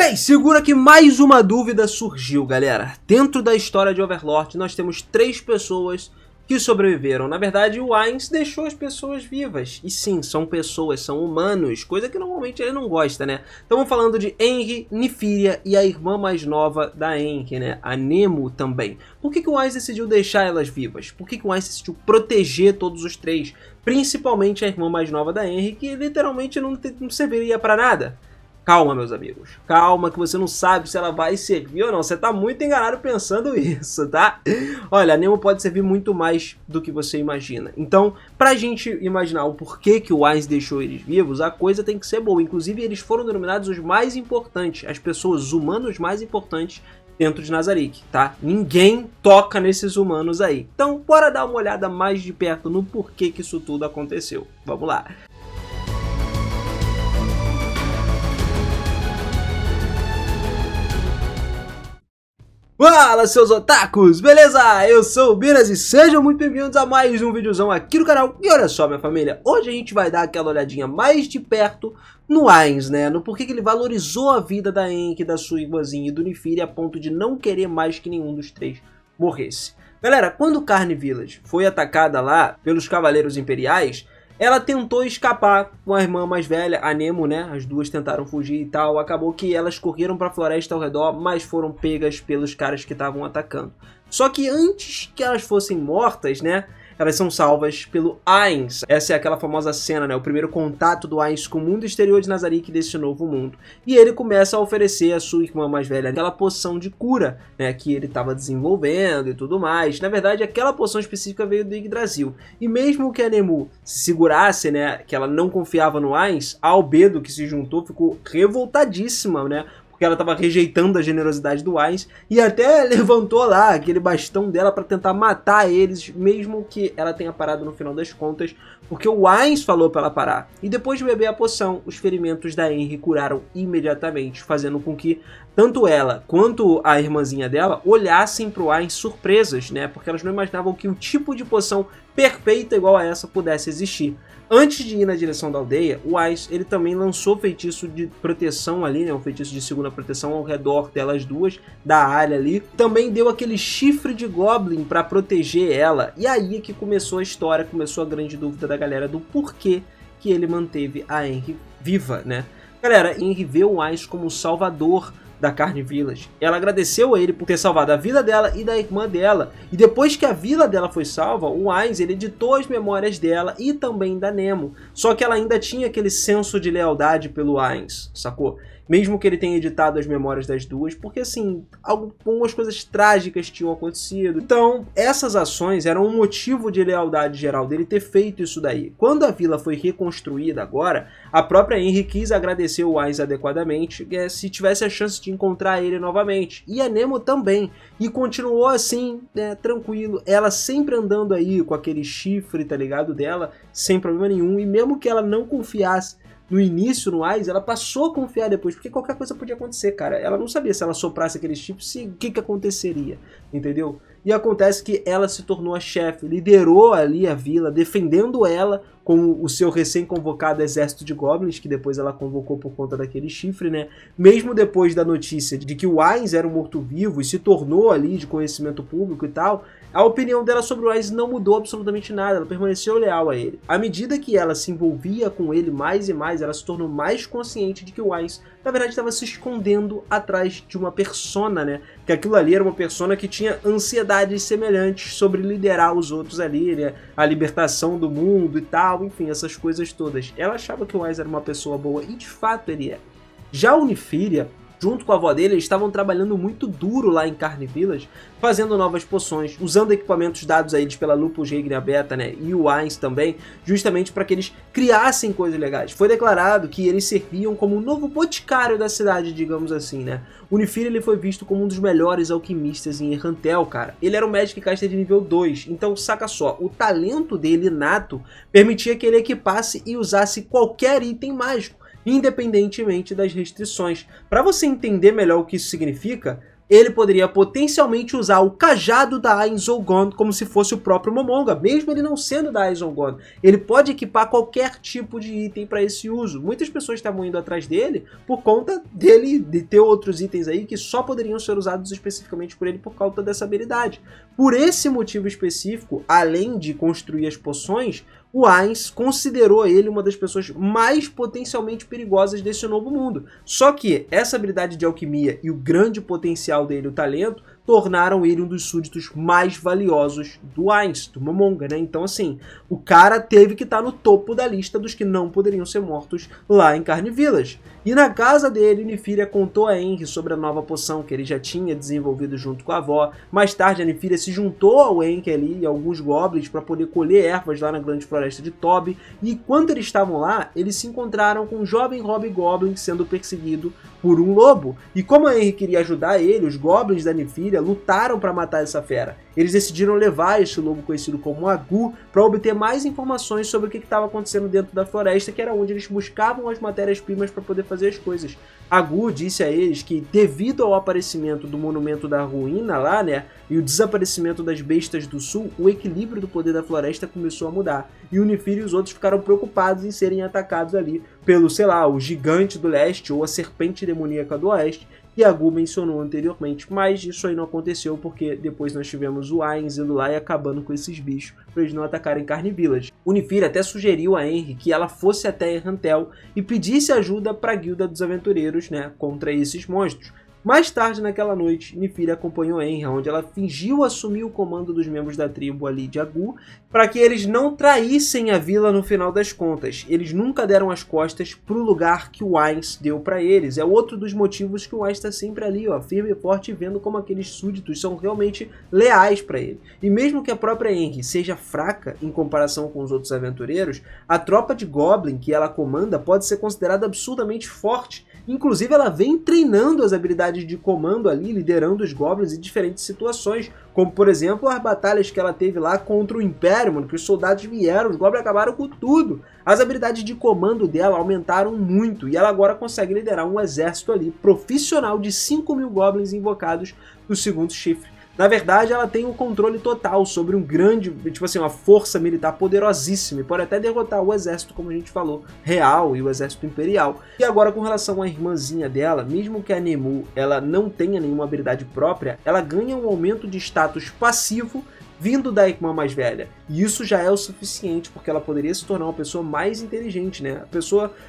Ei, segura que mais uma dúvida surgiu, galera. Dentro da história de Overlord, nós temos 3 pessoas que sobreviveram. Na verdade, o Ainz deixou as pessoas vivas. E sim, são pessoas, são humanos, coisa que normalmente ele não gosta, né? Estamos falando de Enri, Nyfiria e a irmã mais nova da Enri, né? A Nemo também. Por que o Ainz decidiu deixar elas vivas? Por que o Ainz decidiu proteger todos os 3? Principalmente a irmã mais nova da Enri, que literalmente não serviria para nada. Calma, meus amigos. Calma, que você não sabe se ela vai servir ou não. Você tá muito enganado pensando isso, tá? Olha, a Nemo pode servir muito mais do que você imagina. Então, pra gente imaginar o porquê que o Ainz deixou eles vivos, a coisa tem que ser boa. Inclusive, eles foram denominados os mais importantes, as pessoas, os humanos mais importantes dentro de Nazarick, tá? Ninguém toca nesses humanos aí. Então, bora dar uma olhada mais de perto no porquê que isso tudo aconteceu. Vamos lá. Fala, seus otakus! Beleza? Eu sou o Binas e sejam muito bem-vindos a mais um videozão aqui no canal. E olha só, minha família, hoje a gente vai dar aquela olhadinha mais de perto no Ainz, né? No porquê que ele valorizou a vida da Enki, da sua irmãzinha e do Nyfiria a ponto de não querer mais que nenhum dos 3 morresse. Galera, quando Carne Village foi atacada lá pelos Cavaleiros Imperiais, ela tentou escapar com a irmã mais velha, a Nemo, né? As duas tentaram fugir e tal. Acabou que elas correram para a floresta ao redor, mas foram pegas pelos caras que estavam atacando. Só que antes que elas fossem mortas, né? Elas são salvas pelo Ainz. Essa é aquela famosa cena, né? O primeiro contato do Ainz com o mundo exterior de Nazarick desse novo mundo. E ele começa a oferecer à sua irmã mais velha aquela poção de cura, né? Que ele estava desenvolvendo e tudo mais. Na verdade, aquela poção específica veio do Yggdrasil. E mesmo que a Nemu se segurasse, né? Que ela não confiava no Ainz, a Albedo, que se juntou, ficou revoltadíssima, né? Porque ela estava rejeitando a generosidade do Ainz e até levantou lá aquele bastão dela para tentar matar eles, mesmo que ela tenha parado no final das contas, porque o Ainz falou para ela parar. E depois de beber a poção, os ferimentos da Enri curaram imediatamente, fazendo com que tanto ela quanto a irmãzinha dela olhassem para o Ainz surpresas, né? Porque elas não imaginavam que um tipo de poção perfeita igual a essa pudesse existir. Antes de ir na direção da aldeia, o Ainz, ele também lançou feitiço de proteção ali, né? Um feitiço de segunda proteção ao redor delas duas, da área ali. Também deu aquele chifre de Goblin para proteger ela. E aí é que começou a história, começou a grande dúvida da galera do porquê que ele manteve a Enri viva, né? Galera, Enri vê o Ainz como o salvador da Carne Village. Ela agradeceu a ele por ter salvado a vida dela e da irmã dela. E depois que a vila dela foi salva, o Ainz, ele editou as memórias dela e também da Nemo. Só que ela ainda tinha aquele senso de lealdade pelo Ainz, sacou? Mesmo que ele tenha editado as memórias das duas, porque assim, algumas coisas trágicas tinham acontecido. Então, essas ações eram um motivo de lealdade geral dele ter feito isso daí. Quando a vila foi reconstruída agora, a própria Enri quis agradecer o Ainz adequadamente, se tivesse a chance de encontrar ele novamente. E a Nemo também. E continuou assim, né, tranquilo. Ela sempre andando aí com aquele chifre, tá ligado, dela, sem problema nenhum. E mesmo que ela não confiasse no início no Ainz, ela passou a confiar depois, porque qualquer coisa podia acontecer, cara. Ela não sabia se ela soprasse aqueles chips, o que aconteceria, entendeu? E acontece que ela se tornou a chefe, liderou ali a vila, defendendo ela com o seu recém-convocado exército de goblins, que depois ela convocou por conta daquele chifre, né? Mesmo depois da notícia de que o Ainz era um morto-vivo e se tornou ali de conhecimento público e tal, a opinião dela sobre o Ainz não mudou absolutamente nada, ela permaneceu leal a ele. À medida que ela se envolvia com ele mais e mais, ela se tornou mais consciente de que o Ainz, na verdade, estava se escondendo atrás de uma persona, né? Que aquilo ali era uma persona que tinha ansiedades semelhantes sobre liderar os outros ali, né? A libertação do mundo e tal, enfim, essas coisas todas. Ela achava que o Ainz era uma pessoa boa e de fato ele é. Já o Nyfiria, junto com a avó dele, eles estavam trabalhando muito duro lá em Carne Village, fazendo novas poções, usando equipamentos dados a eles pela Lupus Regnia Beta, né, e o Ainz também, justamente para que eles criassem coisas legais. Foi declarado que eles serviam como um novo boticário da cidade, digamos assim, né. O Nyfiria, ele foi visto como um dos melhores alquimistas em Errantel, cara. Ele era um Magic Caster de nível 2, então saca só, o talento dele inato permitia que ele equipasse e usasse qualquer item mágico, independentemente das restrições. Para você entender melhor o que isso significa, ele poderia potencialmente usar o cajado da Aiz Gon como se fosse o próprio Momonga, mesmo ele não sendo da Aiz Gon. Ele pode equipar qualquer tipo de item para esse uso. Muitas pessoas estavam indo atrás dele por conta dele de ter outros itens aí que só poderiam ser usados especificamente por ele por causa dessa habilidade. Por esse motivo específico, além de construir as poções, o Ainz considerou ele uma das pessoas mais potencialmente perigosas desse novo mundo. Só que essa habilidade de alquimia e o grande potencial dele, o talento, tornaram ele um dos súditos mais valiosos do Ainz, do Momonga, né? Então, assim, o cara teve que estar no topo da lista dos que não poderiam ser mortos lá em Carne Village. E na casa dele, Nefíria contou a Henry sobre a nova poção que ele já tinha desenvolvido junto com a avó. Mais tarde, a Nefíria se juntou ao Henry ali e alguns goblins para poder colher ervas lá na grande floresta de Tobi. E enquanto eles estavam lá, eles se encontraram com o jovem Hobgoblin sendo perseguido por um lobo. E como a Henry queria ajudar ele, os goblins da Nefíria lutaram para matar essa fera. Eles decidiram levar esse lobo conhecido como Agu para obter mais informações sobre o que estava acontecendo dentro da floresta, que era onde eles buscavam as matérias-primas para poder fazer as coisas. Agu disse a eles que, devido ao aparecimento do monumento da ruína lá, né, e o desaparecimento das bestas do sul, o equilíbrio do poder da floresta começou a mudar. E o Nefíria e os outros ficaram preocupados em serem atacados ali pelo, sei lá, o gigante do leste ou a serpente demoníaca do oeste, que Agu mencionou anteriormente, mas isso aí não aconteceu porque depois nós tivemos o Ainz indo lá e acabando com esses bichos para eles não atacarem Carne Village. O Nefíria até sugeriu a Henry que ela fosse até Errantel e pedisse ajuda para a guilda dos aventureiros, né, contra esses monstros. Mais tarde naquela noite, Nefíria acompanhou Henry, onde ela fingiu assumir o comando dos membros da tribo ali de Agu, para que eles não traíssem a vila no final das contas. Eles nunca deram as costas para o lugar que o Ainz deu para eles. É outro dos motivos que o Ainz está sempre ali, ó, firme e forte, vendo como aqueles súditos são realmente leais para ele. E mesmo que a própria Henry seja fraca em comparação com os outros aventureiros, a tropa de Goblin que ela comanda pode ser considerada absurdamente forte. Inclusive, ela vem treinando as habilidades de comando ali, liderando os Goblins em diferentes situações, como, por exemplo, as batalhas que ela teve lá contra o Império, mano, que os soldados vieram, os Goblins acabaram com tudo. As habilidades de comando dela aumentaram muito, e ela agora consegue liderar um exército ali profissional de 5.000 Goblins invocados no segundo chifre. Na verdade, ela tem o controle total sobre um grande, tipo assim, uma força militar poderosíssima. E pode até derrotar o exército, como a gente falou, real e o exército imperial. E agora, com relação à irmãzinha dela, mesmo que a Nemu ela não tenha nenhuma habilidade própria, ela ganha um aumento de status passivo vindo da irmã mais velha. E isso já é o suficiente, porque ela poderia se tornar uma pessoa mais inteligente, né?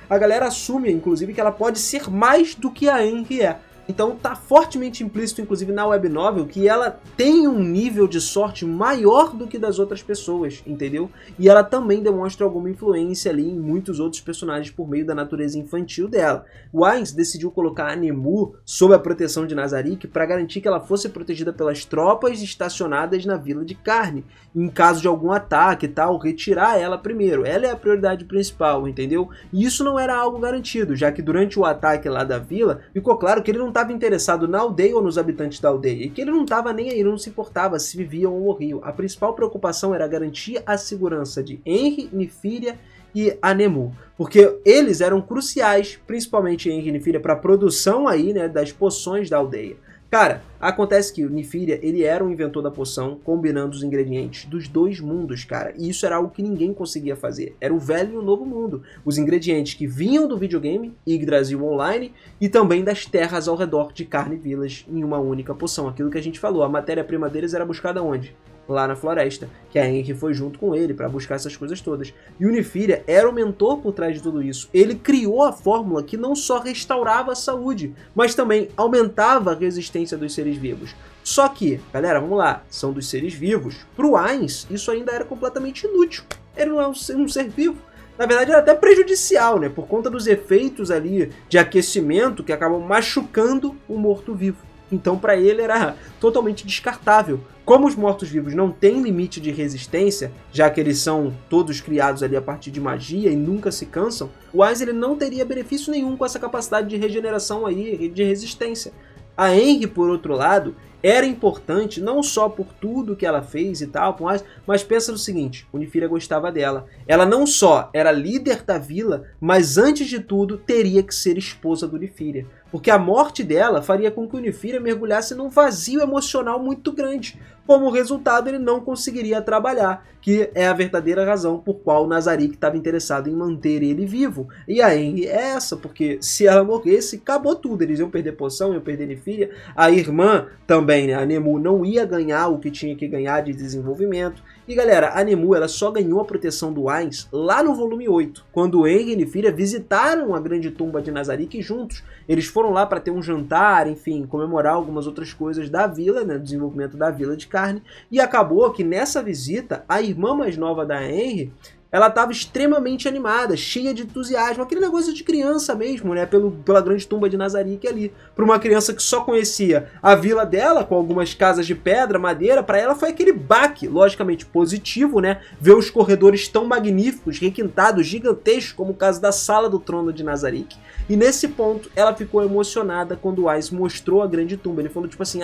A galera assume, inclusive, que ela pode ser mais do que a Henry é. Então tá fortemente implícito, inclusive na web novel, que ela tem um nível de sorte maior do que das outras pessoas, entendeu? E ela também demonstra alguma influência ali em muitos outros personagens por meio da natureza infantil dela. O Ainz decidiu colocar a Nemu sob a proteção de Nazarick para garantir que ela fosse protegida pelas tropas estacionadas na Vila de Carne. Em caso de algum ataque e tal, retirar ela primeiro. Ela é a prioridade principal, entendeu? E isso não era algo garantido, já que durante o ataque lá da vila, ficou claro que ele não estava interessado na aldeia ou nos habitantes da aldeia, e que ele não estava nem aí, não se importava se viviam ou morriam. A principal preocupação era garantir a segurança de Henry, Nefíria e a Nemu, porque eles eram cruciais, principalmente Henry e Nefíria, para a produção aí, né, das poções da aldeia. Cara, acontece que o Nefíria, ele era um inventor da poção, combinando os ingredientes dos dois mundos, cara. E isso era algo que ninguém conseguia fazer. Era o velho e o novo mundo. Os ingredientes que vinham do videogame, Yggdrasil Online, e também das terras ao redor de Carne Village em uma única poção. Aquilo que a gente falou, a matéria-prima deles era buscada onde? Lá na floresta, que a Henry foi junto com ele para buscar essas coisas todas. E o Nefíria era o mentor por trás de tudo isso. Ele criou a fórmula que não só restaurava a saúde, mas também aumentava a resistência dos seres vivos. Só que, galera, vamos lá, são dos seres vivos. Pro Ainz, isso ainda era completamente inútil. Ele não é um ser vivo. Na verdade, era até prejudicial, né? Por conta dos efeitos ali de aquecimento que acabam machucando o morto-vivo. Então, para ele, era totalmente descartável. Como os mortos-vivos não têm limite de resistência, já que eles são todos criados ali a partir de magia e nunca se cansam, o Ainz ele não teria benefício nenhum com essa capacidade de regeneração aí e de resistência. A Henry, por outro lado, era importante não só por tudo que ela fez e tal, mas pensa no seguinte, Unifíria gostava dela. Ela não só era líder da vila, mas antes de tudo teria que ser esposa do Unifíria. Porque a morte dela faria com que o Unifíria mergulhasse num vazio emocional muito grande. Como resultado, ele não conseguiria trabalhar, que é a verdadeira razão por qual Nazarick estava interessado em manter ele vivo. E a Henry é essa, porque se ela morresse, acabou tudo. Eles iam perder poção, iam perder Unifíria. A irmã também, né, a Nemu, não ia ganhar o que tinha que ganhar de desenvolvimento. E galera, a Nemu ela só ganhou a proteção do Ainz lá no volume 8, quando Henry e Unifíria visitaram a grande tumba de Nazarick juntos. Eles foram lá para ter um jantar, enfim, comemorar algumas outras coisas da vila, né, desenvolvimento da vila de carne. E acabou que nessa visita, a irmã mais nova da Henry, ela estava extremamente animada, cheia de entusiasmo, aquele negócio de criança mesmo, né, pela grande tumba de Nazarick ali. Para uma criança que só conhecia a vila dela, com algumas casas de pedra, madeira, para ela foi aquele baque, logicamente positivo, né, ver os corredores tão magníficos, requintados, gigantescos, como o caso da Sala do Trono de Nazarick. E nesse ponto, ela ficou emocionada quando o Ainz mostrou a grande tumba. Ele falou tipo assim,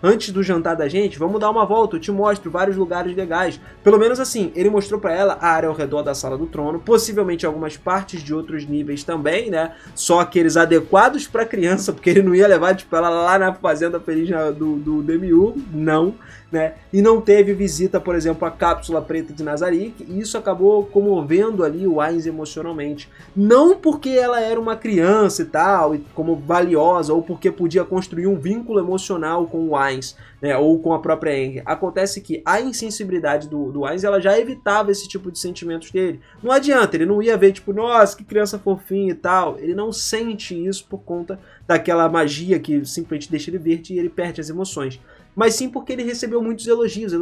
antes do jantar da gente, vamos dar uma volta, eu te mostro vários lugares legais. Pelo menos assim, ele mostrou para ela a área ao redor da Sala do Trono, possivelmente algumas partes de outros níveis também, né? Só aqueles adequados para criança, porque ele não ia levar tipo ela lá na Fazenda Feliz do Demiurgo, não, né? E não teve visita, por exemplo, à Cápsula Preta de Nazarick, e isso acabou comovendo ali o Ainz emocionalmente. Não porque ela era uma criança e tal, e como valiosa, ou porque podia construir um vínculo emocional com o Ainz, né, ou com a própria Henry. Acontece que a insensibilidade do Ainz, ela já evitava esse tipo de sentimentos dele. Não adianta, ele não ia ver tipo, nossa, que criança fofinha e tal. Ele não sente isso por conta daquela magia que simplesmente deixa ele verde e ele perde as emoções. Mas sim porque ele recebeu muitos elogios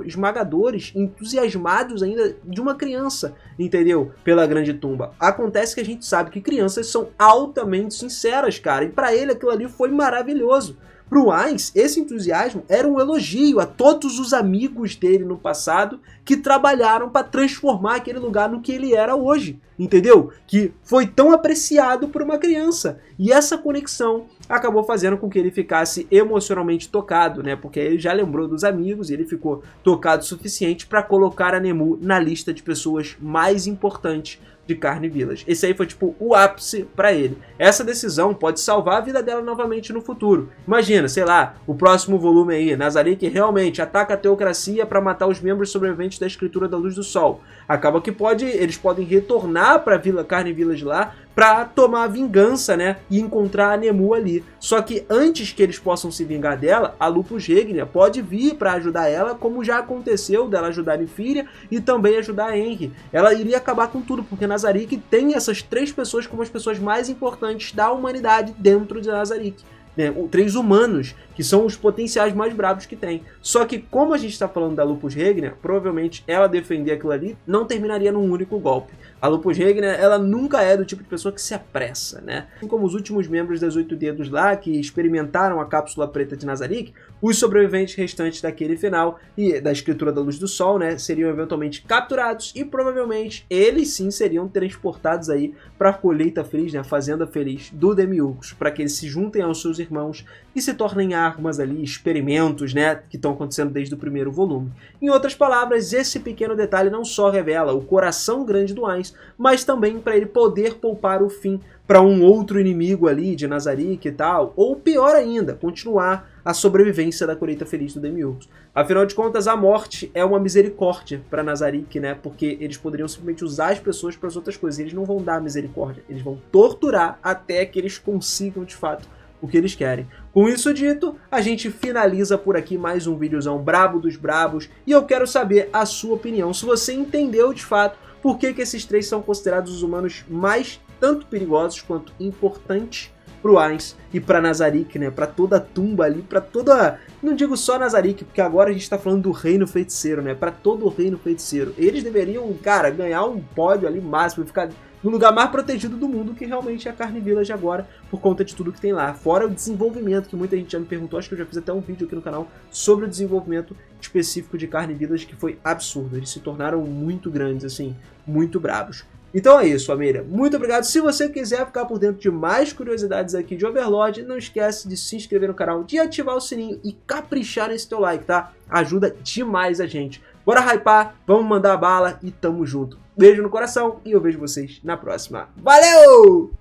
esmagadores, entusiasmados ainda de uma criança, entendeu? Pela grande tumba. Acontece que a gente sabe que crianças são altamente sinceras, cara, e pra ele aquilo ali foi maravilhoso. Pro Ainz, esse entusiasmo era um elogio a todos os amigos dele no passado que trabalharam para transformar aquele lugar no que ele era hoje, entendeu? Que foi tão apreciado por uma criança. E essa conexão acabou fazendo com que ele ficasse emocionalmente tocado, né? Porque ele já lembrou dos amigos e ele ficou tocado o suficiente para colocar a Nemu na lista de pessoas mais importantes de Carne Village. Esse aí foi tipo o ápice pra ele. Essa decisão pode salvar a vida dela novamente no futuro. Imagina, sei lá, o próximo volume aí, Nazarick realmente ataca a teocracia para matar os membros sobreviventes da Escritura da Luz do Sol. Acaba que eles podem retornar pra Vila Carne Village lá pra tomar vingança, né, e encontrar a Nemu ali. Só que antes que eles possam se vingar dela, a Lupus Regnia pode vir pra ajudar ela, como já aconteceu dela ajudar a Unifíria e também ajudar a Henry. Ela iria acabar com tudo, porque Nazarick tem essas três pessoas como as pessoas mais importantes da humanidade dentro de Nazarick. Né, 3 humanos, que são os potenciais mais bravos que tem. Só que como a gente está falando da Lupus Regnia, provavelmente ela defender aquilo ali não terminaria num único golpe. A Lupus Regnia, ela nunca é do tipo de pessoa que se apressa, né? Assim como os últimos membros das 8 Dedos lá, que experimentaram a Cápsula Preta de Nazarick, os sobreviventes restantes daquele final e da Escritura da Luz do Sol, né, seriam eventualmente capturados e provavelmente eles sim seriam transportados aí para a colheita feliz, né, a fazenda feliz do Demiurgos, para que eles se juntem aos seus irmãos e se tornem armas ali, experimentos, né, que estão acontecendo desde o primeiro volume. Em outras palavras, esse pequeno detalhe não só revela o coração grande do Ainz, mas também para ele poder poupar o fim para um outro inimigo ali de Nazarick e tal, ou pior ainda, continuar a sobrevivência da colheita feliz do Demiurgos. Afinal de contas, a morte é uma misericórdia para Nazarick, né? Porque eles poderiam simplesmente usar as pessoas para as outras coisas. Eles não vão dar misericórdia, eles vão torturar até que eles consigam de fato o que eles querem. Com isso dito, a gente finaliza por aqui mais um videozão brabo dos brabos e eu quero saber a sua opinião, se você entendeu de fato por que esses 3 são considerados os humanos mais tanto perigosos quanto importantes pro Ainz e pra Nazarick, né? Pra toda a tumba ali, pra toda... Não digo só Nazarick, porque agora a gente tá falando do Reino Feiticeiro, né? Pra todo o Reino Feiticeiro. Eles deveriam, cara, ganhar um pódio ali máximo, ficar no lugar mais protegido do mundo, que realmente é a Carne Village agora, por conta de tudo que tem lá. Fora o desenvolvimento, que muita gente já me perguntou, acho que eu já fiz até um vídeo aqui no canal sobre o desenvolvimento específico de Carne Village, que foi absurdo. Eles se tornaram muito grandes, assim, muito bravos. Então é isso, família. Muito obrigado. Se você quiser ficar por dentro de mais curiosidades aqui de Overlord, não esquece de se inscrever no canal, de ativar o sininho e caprichar nesse teu like, tá? Ajuda demais a gente. Bora hypar, vamos mandar bala e tamo junto. Beijo no coração e eu vejo vocês na próxima. Valeu!